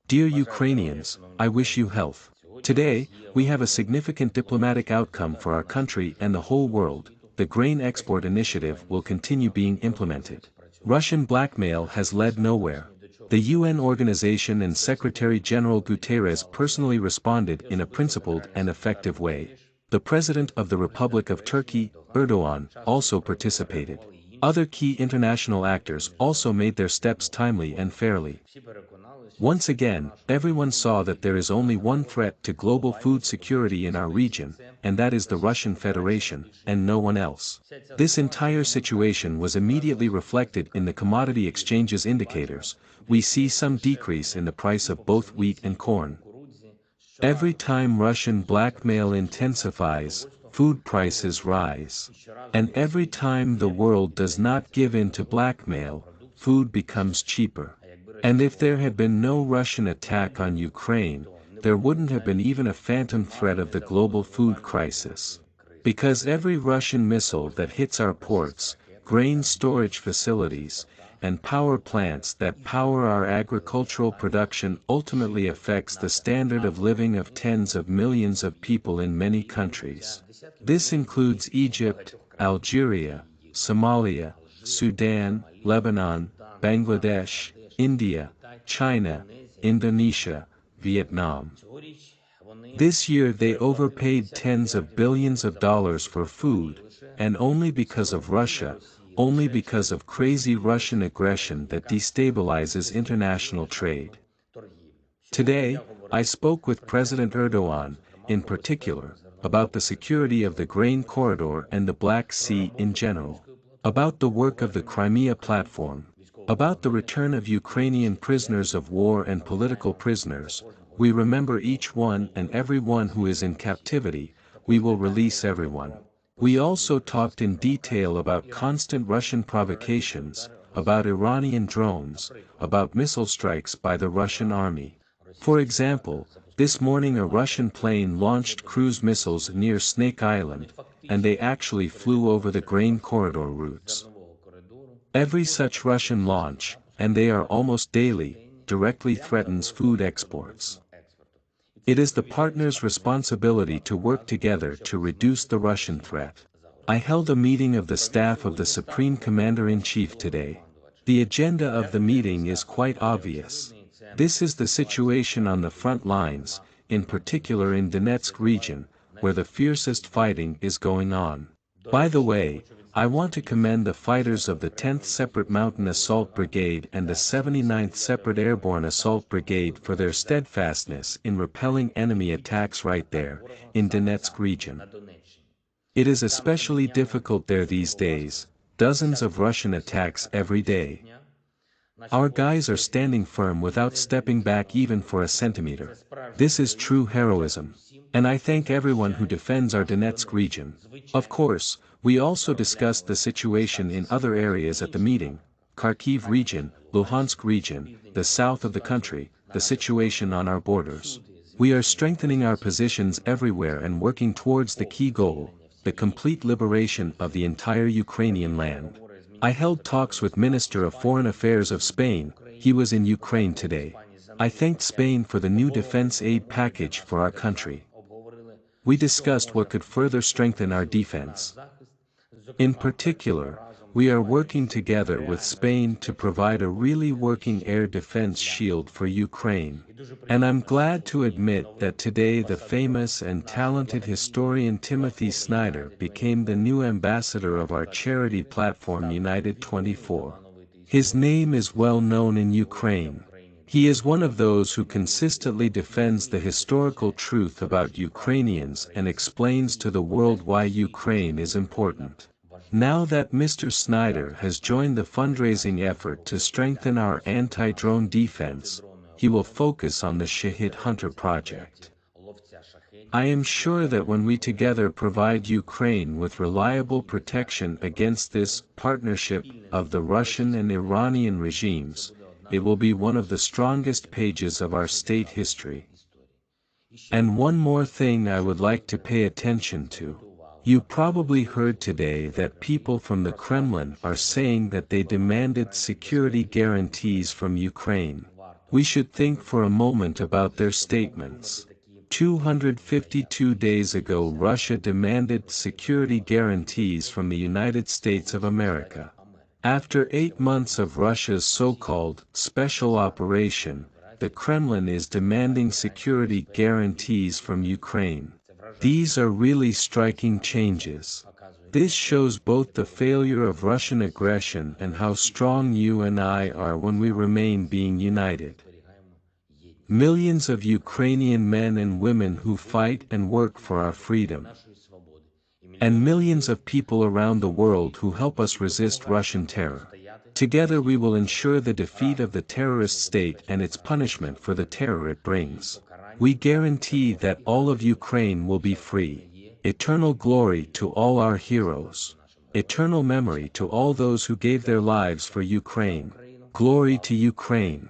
Dear Ukrainians, I wish you health. Today, we have a significant diplomatic outcome for our country and the whole world. The grain export initiative will continue being implemented. Russian blackmail has led nowhere. The UN organization and Secretary-General Guterres personally responded in a principled and effective way. The President of the Republic of Turkey, Erdogan, also participated. Other key international actors also made their steps timely and fairly. Once again, everyone saw that there is only one threat to global food security in our region, and that is the Russian Federation, and no one else. This entire situation was immediately reflected in the commodity exchanges indicators. We see some decrease in the price of both wheat and corn. Every time Russian blackmail intensifies, food prices rise. And every time the world does not give in to blackmail, food becomes cheaper. And if there had been no Russian attack on Ukraine, there wouldn't have been even a phantom threat of the global food crisis. Because every Russian missile that hits our ports, grain storage facilities, and power plants that power our agricultural production ultimately affects the standard of living of tens of millions of people in many countries. This includes Egypt, Algeria, Somalia, Sudan, Lebanon, Bangladesh, India, China, Indonesia, Vietnam. This year they overpaid tens of billions of dollars for food, and only because of Russia, only because of crazy Russian aggression that destabilizes international trade. Today, I spoke with President Erdogan, in particular, about the security of the grain corridor and the Black Sea in general, about the work of the Crimea platform, about the return of Ukrainian prisoners of war and political prisoners. We remember each one and every one who is in captivity. We will release everyone. We also talked in detail about constant Russian provocations, about Iranian drones, about missile strikes by the Russian army. For example, this morning a Russian plane launched cruise missiles near Snake Island, and they actually flew over the grain corridor routes. Every such Russian launch, and they are almost daily, directly threatens food exports. It is the partners' responsibility to work together to reduce the Russian threat. I held a meeting of the staff of the Supreme Commander-in-Chief today. The agenda of the meeting is quite obvious. This is the situation on the front lines, in particular in Donetsk region, where the fiercest fighting is going on. By the way, I want to commend the fighters of the 10th Separate Mountain Assault Brigade and the 79th Separate Airborne Assault Brigade for their steadfastness in repelling enemy attacks right there, in Donetsk region. It is especially difficult there these days, dozens of Russian attacks every day. Our guys are standing firm without stepping back even for a centimeter. This is true heroism. And I thank everyone who defends our Donetsk region. Of course, we also discussed the situation in other areas at the meeting: Kharkiv region, Luhansk region, the south of the country, the situation on our borders. We are strengthening our positions everywhere and working towards the key goal, the complete liberation of the entire Ukrainian land. I held talks with Minister of Foreign Affairs of Spain. He was in Ukraine today. I thanked Spain for the new defense aid package for our country. We discussed what could further strengthen our defense. In particular, we are working together with Spain to provide a really working air defense shield for Ukraine. And I'm glad to admit that today the famous and talented historian Timothy Snyder became the new ambassador of our charity platform United 24. His name is well known in Ukraine. He is one of those who consistently defends the historical truth about Ukrainians and explains to the world why Ukraine is important. Now that Mr. Snyder has joined the fundraising effort to strengthen our anti-drone defense, he will focus on the Shahid Hunter project. I am sure that when we together provide Ukraine with reliable protection against this partnership of the Russian and Iranian regimes, it will be one of the strongest pages of our state history. And one more thing I would like to pay attention to. You probably heard today that people from the Kremlin are saying that they demanded security guarantees from Ukraine. we should think for a moment about their statements. 252 days ago Russia demanded security guarantees from the United States of America. After 8 months of Russia's so-called special operation, the Kremlin is demanding security guarantees from Ukraine. These are really striking changes. This shows both the failure of Russian aggression and how strong you and I are when we remain being united. Millions of Ukrainian men and women who fight and work for our freedom. And millions of people around the world who help us resist Russian terror. Together we will ensure the defeat of the terrorist state and its punishment for the terror it brings. We guarantee that all of Ukraine will be free. Eternal glory to all our heroes. Eternal memory to all those who gave their lives for Ukraine. Glory to Ukraine.